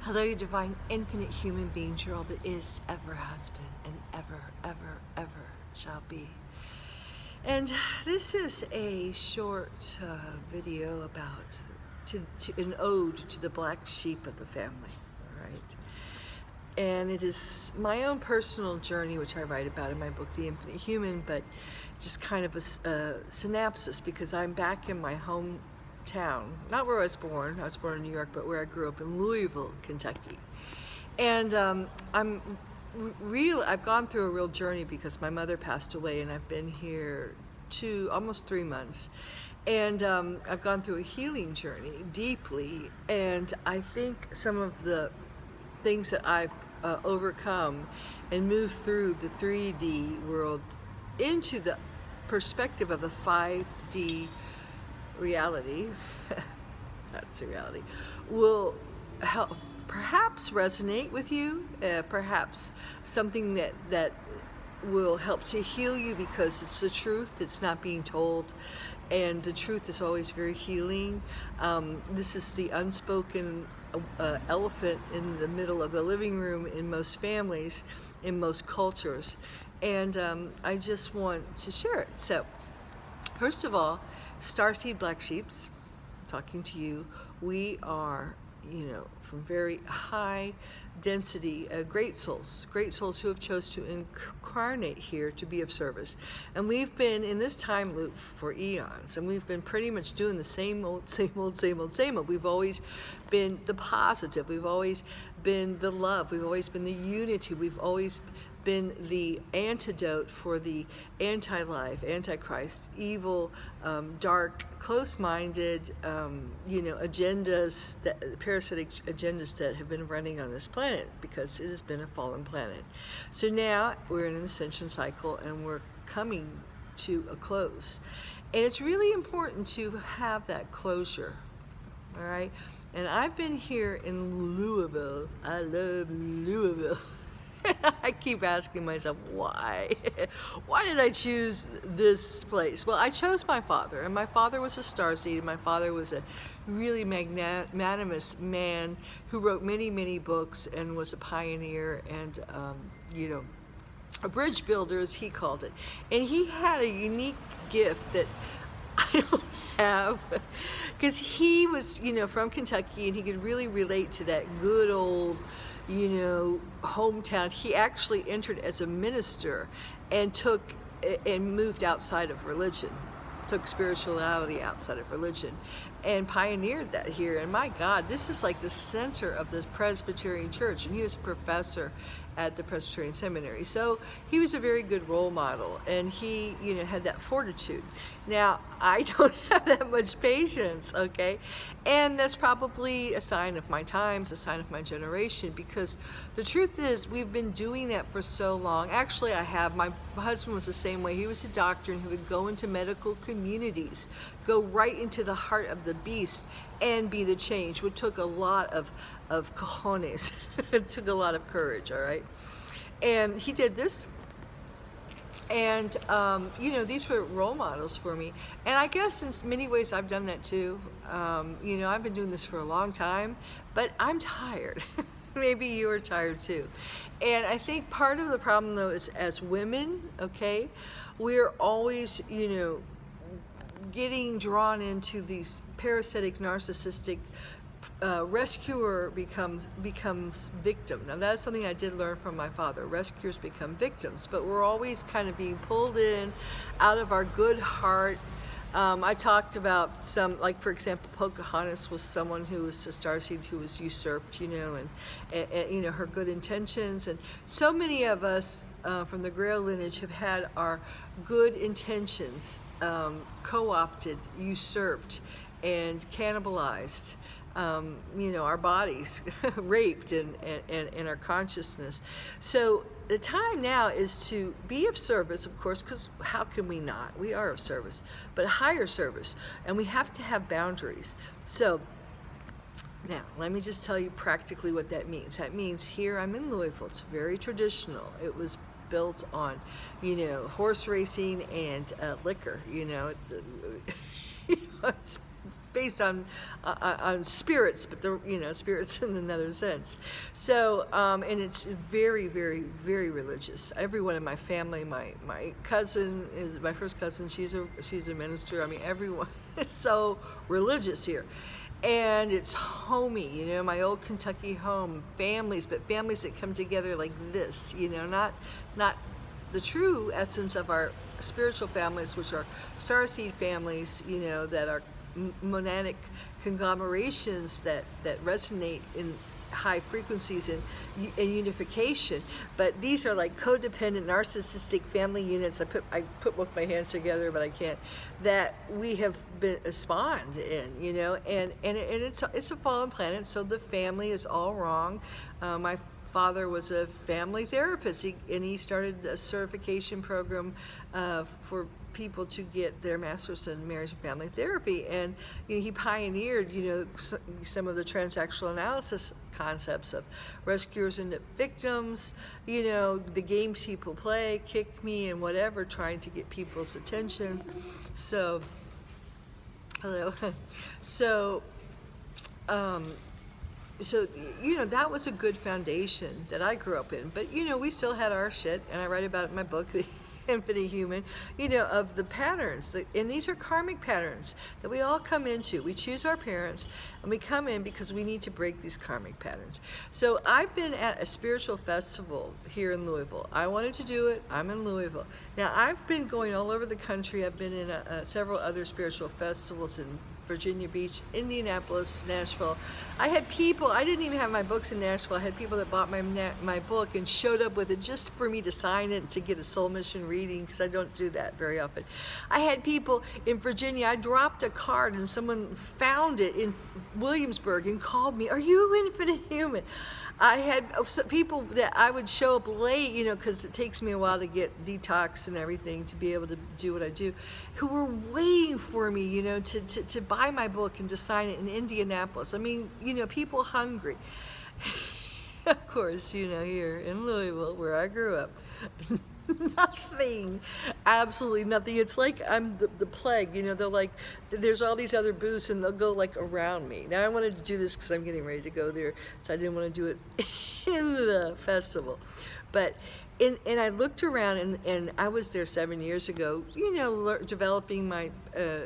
Hello, you divine, infinite human beings, you're all that is, ever has been, and ever, ever, ever shall be. And this is a short video about an ode to the black sheep of the family, all right? And it is my own personal journey, which I write about in my book, The Infinite Human, but just kind of a synopsis, because I'm back in my hometown, not where I was born in New York, but where I grew up in Louisville, Kentucky. And I've gone through a real journey because my mother passed away, and I've been here almost 3 months. And I've gone through a healing journey deeply, and I think some of the things that I've overcome and moved through the 3D world into the perspective of the 5D reality, that's the reality, will help perhaps resonate with you, perhaps something that will help to heal you, because it's the truth that's not being told, and the truth is always very healing. This is the unspoken elephant in the middle of the living room in most families, in most cultures, and I just want to share it. So first of all, starseed black sheeps, talking to you, we are, from very high density, great souls who have chose to incarnate here to be of service. And we've been in this time loop for eons, and we've been pretty much doing the same old. We've always been the positive, we've always been the love, we've always been the unity, we've always been the antidote for the anti-life, antichrist, evil, dark, close-minded, agendas, parasitic agendas that have been running on this planet, because it has been a fallen planet. So now we're in an ascension cycle, and we're coming to a close. And it's really important to have that closure, all right? And I've been here in Louisville. I love Louisville. I keep asking myself, why? Why did I choose this place? Well, I chose my father, and my father was a starseed, and my father was a really magnanimous man who wrote many, many books and was a pioneer and, a bridge builder, as he called it. And he had a unique gift that I don't have, because he was, from Kentucky, and he could really relate to that good old, hometown. He actually entered as a minister and moved outside of religion, took spirituality outside of religion, and pioneered that here. And my God, this is like the center of the Presbyterian Church, and he was a professor at the Presbyterian Seminary. So he was a very good role model, and he, had that fortitude. Now, I don't have that much patience, okay? And that's probably a sign of my times, a sign of my generation, because the truth is, we've been doing that for so long. Actually, I have. My husband was the same way. He was a doctor, and he would go into medical communities, go right into the heart of the beast, and be the change, which took a lot of cojones. It took a lot of courage, all right? And he did this. And, these were role models for me. And I guess in many ways I've done that too. I've been doing this for a long time, but I'm tired. Maybe you are tired too. And I think part of the problem, though, is as women, okay, we're always, getting drawn into these parasitic, narcissistic, rescuer becomes victim. Now, that's something I did learn from my father. Rescuers become victims, but we're always kind of being pulled in out of our good heart. I talked about some, like, for example, Pocahontas was someone who was a starseed who was usurped, and her good intentions. And so many of us from the Grail lineage have had our good intentions co-opted, usurped, and cannibalized. Our bodies raped and our consciousness. So the time now is to be of service, of course, because how can we not? We are of service, but a higher service, and we have to have boundaries. So now, let me just tell you practically what that means. That means here I'm in Louisville. It's very traditional. It was built on, horse racing and liquor. It's based on spirits, but the spirits in another sense. So and it's very, very, very religious. Everyone in my family, my cousin is my first cousin. She's a minister. I mean, everyone is so religious here. And it's homey, my old Kentucky home, families, but families that come together like this, not the true essence of our spiritual families, which are starseed families, that are monadic conglomerations that resonate in high frequencies and unification. But these are like codependent, narcissistic family units. I put both my hands together, but I can't. That we have been spawned in, and it's a fallen planet. So the family is all wrong. My father was a family therapist, and he started a certification program for people to get their master's in marriage and family therapy, and he pioneered some of the transactional analysis concepts of rescuers and victims, the games people play, kick me and whatever, trying to get people's attention. So hello. So that was a good foundation that I grew up in. But we still had our shit, and I write about it in my book, Infinite Human, of the patterns. And these are karmic patterns that we all come into. We choose our parents, and we come in because we need to break these karmic patterns. So I've been at a spiritual festival here in Louisville. I wanted to do it. I'm in Louisville. Now, I've been going all over the country. I've been in several other spiritual festivals in Virginia Beach, Indianapolis, Nashville. I had people, I didn't even have my books in Nashville. I had people that bought my book and showed up with it just for me to sign it, to get a soul mission reading, because I don't do that very often. I had people in Virginia. I dropped a card and someone found it in Williamsburg and called me, "Are you Infinite Human?" I had people that I would show up late, because it takes me a while to get detox and everything to be able to do what I do, who were waiting for me, to buy my book and to sign it in Indianapolis. I mean, people hungry. Of course, here in Louisville, where I grew up, nothing, absolutely nothing. It's like I'm the plague, they're like, there's all these other booths and they'll go like around me. Now I wanted to do this because I'm getting ready to go there, so I didn't want to do it in the festival. But and I looked around, and I was there 7 years ago, developing my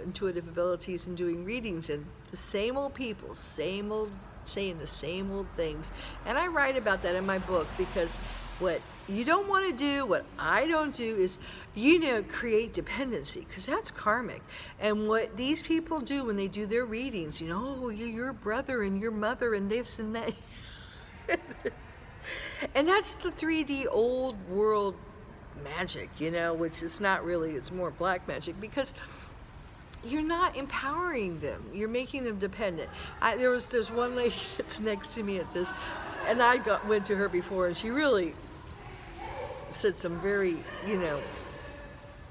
intuitive abilities and doing readings, and the same old people, saying the same old things. And I write about that in my book, because what you don't want to do, what I don't do, is create dependency, because that's karmic. And what these people do when they do their readings, oh, you're your brother and your mother and this and that. And that's the 3D old world magic, which is not really, it's more black magic, because you're not empowering them. You're making them dependent. There's one lady that's next to me at this, and I went to her before, and she really said some very,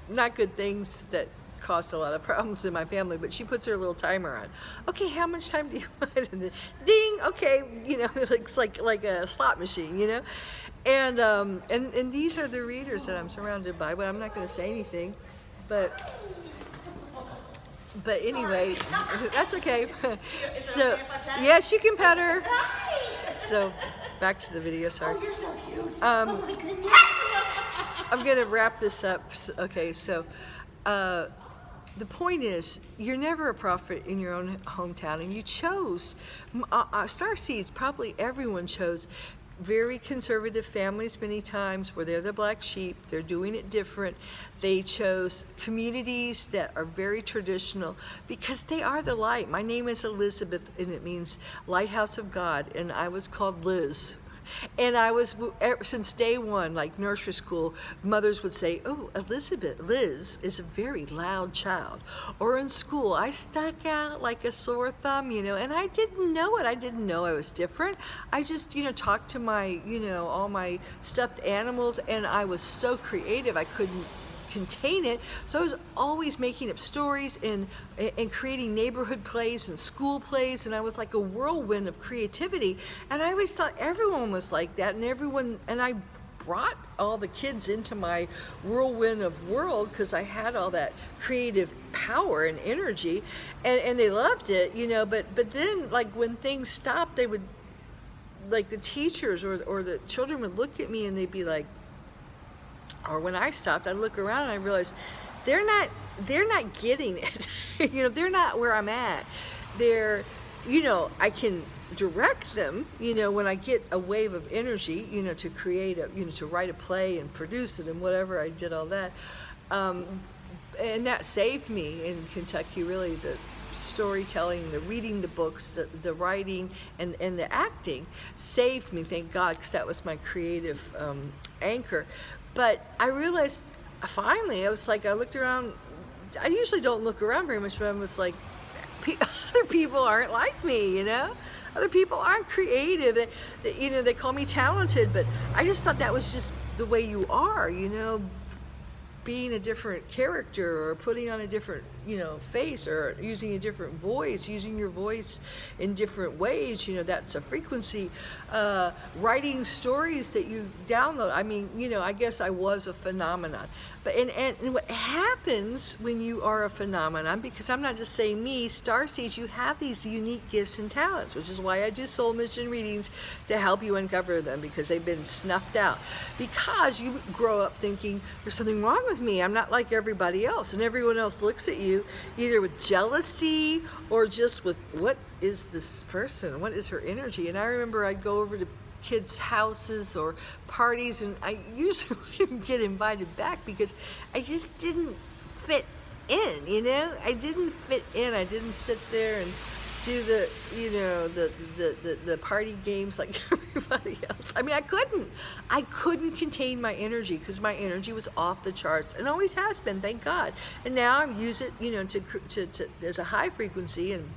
not good things that caused a lot of problems in my family, but she puts her little timer on. Okay, how much time do you want? And then, ding, okay, it's like a slot machine, And these are the readers that I'm surrounded by, but I'm not going to say anything. But anyway, that's okay. So, yes, you can pet her. So, back to the video, sorry. Oh, you're so cute. Oh my goodness. I'm going to wrap this up. Okay, so the point is, you're never a prophet in your own hometown, and you chose, starseeds, probably everyone chose very conservative families many times where they're the black sheep. They're doing it different. They chose communities that are very traditional because they are the light. My name is Elizabeth, and it means Lighthouse of God, and I was called Liz. And I was, since day one, like nursery school, mothers would say, "Oh, Elizabeth, Liz is a very loud child." Or in school, I stuck out like a sore thumb, and I didn't know it. I didn't know I was different. I just, talked to my, all my stuffed animals, and I was so creative, I couldn't contain it. So I was always making up stories and creating neighborhood plays and school plays, and I was like a whirlwind of creativity. And I always thought everyone was like that, and I brought all the kids into my whirlwind of world because I had all that creative power and energy, and they loved it, but then like when things stopped, they would, like the teachers or the children would look at me and they'd be like, or when I stopped, I'd look around and I realized they're not getting it. They're not where I'm at. They're, I can direct them, when I get a wave of energy, to create to write a play and produce it and whatever. I did all that. And that saved me in Kentucky, really, the storytelling, the reading the books, the writing, and the acting saved me, thank God, because that was my creative anchor. But I realized, finally, I was like, I looked around. I usually don't look around very much, but I was like, other people aren't like me, Other people aren't creative. They call me talented, but I just thought that was just the way you are, being a different character or putting on a different, face, or using a different voice, using your voice in different ways, that's a frequency. Writing stories that you download. I mean, I guess I was a phenomenon. But and what happens when you are a phenomenon, because I'm not just saying me, starseeds, you have these unique gifts and talents, which is why I do soul mission readings, to help you uncover them, because they've been snuffed out. Because you grow up thinking, there's something wrong with me, I'm not like everybody else, and everyone else looks at you either with jealousy or just with, what is this person? What is her energy? And I remember I'd go over to kids' houses or parties, and I usually wouldn't get invited back because I just didn't fit in, I didn't fit in. I didn't sit there and do the, the party games like everybody else. I mean, I couldn't contain my energy, because my energy was off the charts, and always has been, thank God. And now I use it, to as a high frequency. And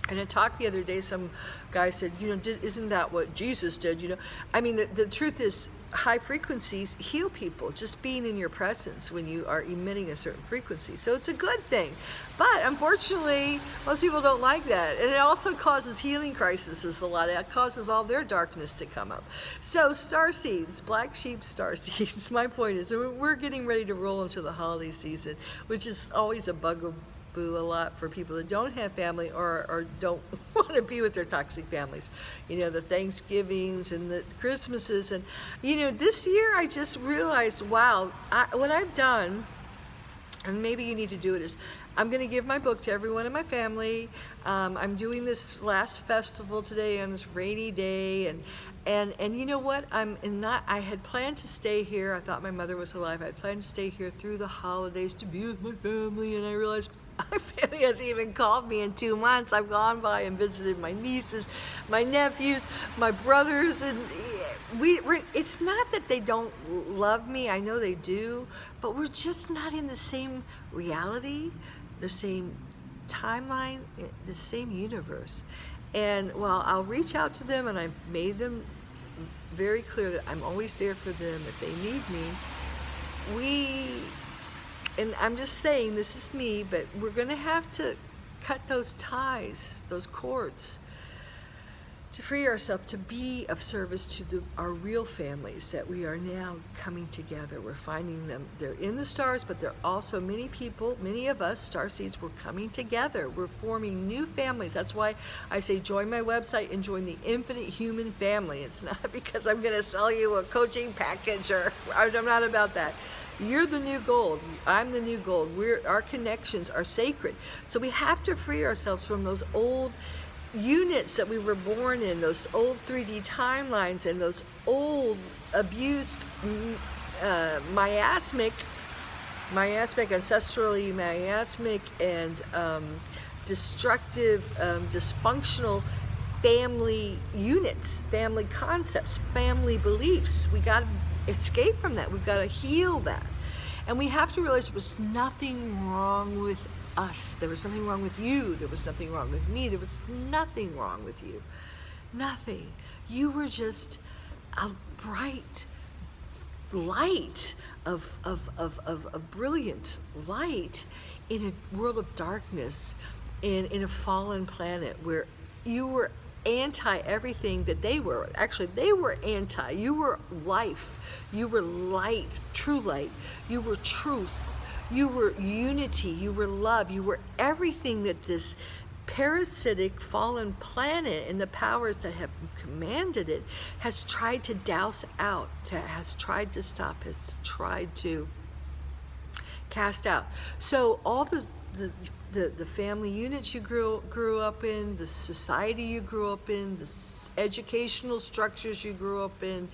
in a talk the other day, some guy said, isn't that what Jesus did? I mean, the truth is, high frequencies heal people, just being in your presence when you are emitting a certain frequency. So it's a good thing. But unfortunately, most people don't like that. And it also causes healing crises a lot. It causes all their darkness to come up. So starseeds, black sheep starseeds, my point is, we're getting ready to roll into the holiday season, which is always a bugaboo a lot for people that don't have family or don't want to be with their toxic families. The Thanksgivings and the Christmases. And, this year I just realized, wow, what I've done, and maybe you need to do it, is I'm going to give my book to everyone in my family. I'm doing this last festival today on this rainy day, and you know what? I had planned to stay here. I thought my mother was alive. I had planned to stay here through the holidays to be with my family, and I realized my family hasn't even called me in 2 months. I've gone by and visited my nieces, my nephews, my brothers, and it's not that they don't love me. I know they do, but we're just not in the same reality, the same timeline, the same universe. And while I'll reach out to them, and I've made them very clear that I'm always there for them if they need me, and I'm just saying, this is me, but we're going to have to cut those ties, those cords, to free ourselves to be of service to our real families that we are now coming together. We're finding them. They're in the stars, but they're also many people, many of us, starseeds, we're coming together. We're forming new families. That's why I say join my website and join the infinite human family. It's not because I'm going to sell you a coaching package, or I'm not about that. You're the new gold. I'm the new gold. Our connections are sacred. So we have to free ourselves from those old units that we were born in, those old 3D timelines, and those old abused, miasmic, ancestrally miasmic, and destructive, dysfunctional family units, family concepts, family beliefs. We got to escape from that. We've got to heal that. And we have to realize there was nothing wrong with us. There was nothing wrong with you. There was nothing wrong with me. There was nothing wrong with you. Nothing. You were just a bright light of brilliant light in a world of darkness, in a fallen planet where you were anti everything that they were. Actually, they were anti. You were life. You were light, true light. You were truth. You were unity. You were love. You were everything that this parasitic fallen planet and the powers that have commanded it has tried to douse out, has tried to stop, has tried to cast out. So all the family units you grew up in, the society you grew up in, the educational structures you grew up in,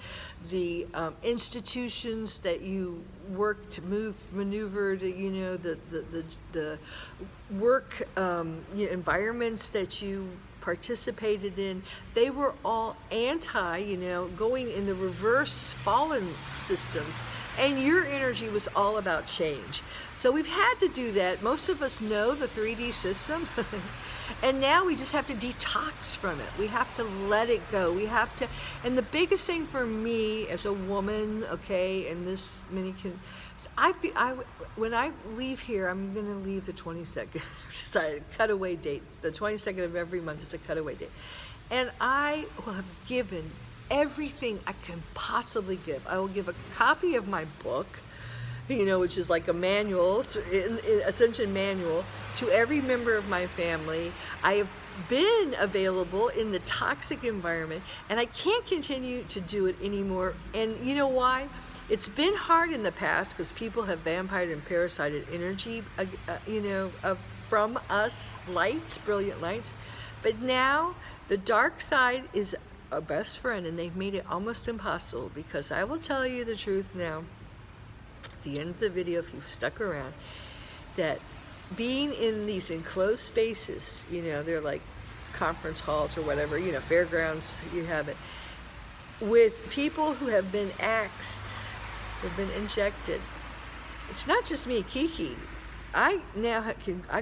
the institutions that you worked to maneuvered, the work environments that you participated in, they were all anti, going in the reverse fallen systems. And your energy was all about change. So we've had to do that. Most of us know the 3D system. And now we just have to detox from it. We have to let it go. We have to, and the biggest thing for me as a woman, okay, and this many can, when I leave here, I'm going to leave the 22nd. I've decided, cutaway date. The 22nd of every month is a cutaway date. And I will have given everything I can possibly give. I will give a copy of my book, which is like a manual, Ascension manual, to every member of my family. I have been available in the toxic environment, and I can't continue to do it anymore. And you know why? It's been hard in the past because people have vampired and parasited energy, from us lights, brilliant lights. But now the dark side is our best friend, and they've made it almost impossible, because I will tell you the truth now, at the end of the video, if you've stuck around, that being in these enclosed spaces, they're like conference halls or whatever, fairgrounds, you have it, with people who have been axed, have been injected. It's not just me, Kiki. I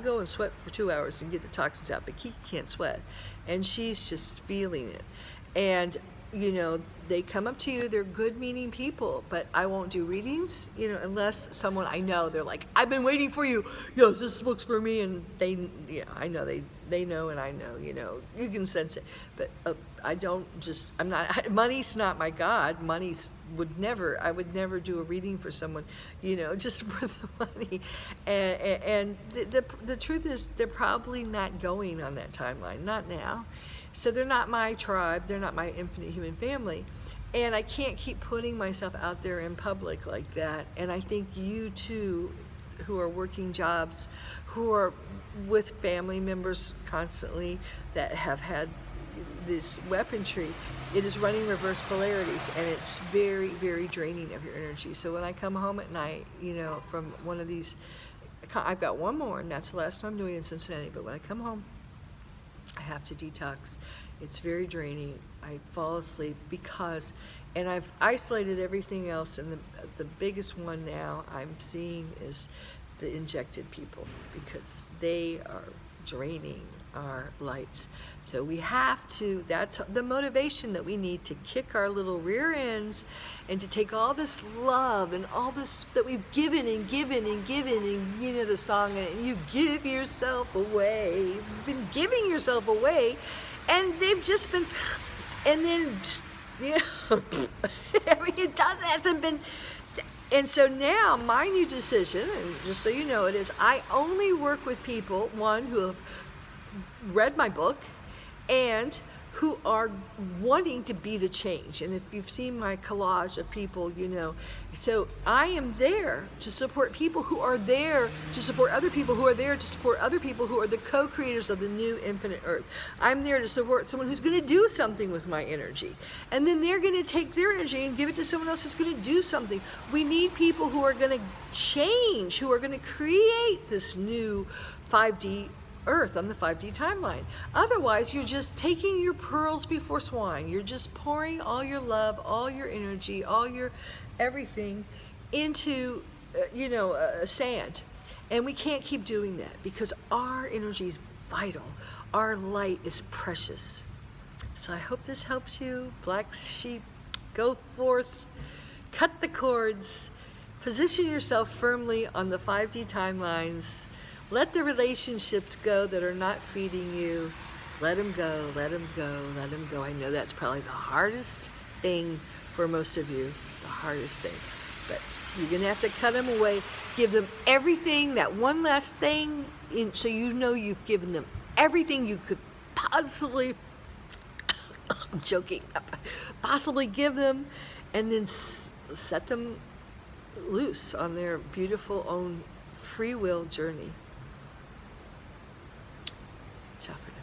go and sweat for 2 hours and get the toxins out, but Kiki can't sweat, and she's just feeling it. And they come up to you, they're good meaning people, but I won't do readings, unless someone I know, they're like, I've been waiting for you, yes, this book's for me, and I know they know, and I know, you can sense it, but money's not my God. I would never do a reading for someone, just for the money. And the truth is, they're probably not going on that timeline, not now. So they're not my tribe, they're not my infinite human family. And I can't keep putting myself out there in public like that. And I think you too, who are working jobs, who are with family members constantly that have had this weaponry, it is running reverse polarities, and it's very, very draining of your energy. So when I come home at night, from one of these, I've got one more, and that's the last one I'm doing in Cincinnati, but when I come home, I have to detox. It's very draining. I fall asleep and I've isolated everything else, and the biggest one now I'm seeing is the injected people, because they are draining our lights. So we have to, that's the motivation that we need, to kick our little rear ends and to take all this love and all this that we've given and given and given, and the song, and you give yourself away. You've been giving yourself away, and they've just been, and then, it hasn't been. And so now my new decision, and just so you know, it is I only work with people, one, who have read my book and who are wanting to be the change. And if you've seen my collage of people, so I am there to support people who are there to support other people who are there to support other people who are the co-creators of the new infinite earth. I'm there to support someone who's going to do something with my energy, and then they're going to take their energy and give it to someone else who's going to do something. We need people who are going to change, who are going to create this new 5D earth on the 5D timeline. Otherwise, you're just taking your pearls before swine. You're just pouring all your love, all your energy, all your everything into, sand. And we can't keep doing that, because our energy is vital. Our light is precious. So I hope this helps you. Black sheep, go forth, cut the cords, position yourself firmly on the 5D timelines. Let the relationships go that are not feeding you. Let them go, let them go, let them go. I know that's probably the hardest thing for most of you, the hardest thing. But you're going to have to cut them away, give them everything, that one last thing, so you know you've given them everything you could possibly, I'm joking, possibly give them, and then set them loose on their beautiful own free will journey. Ciao for now.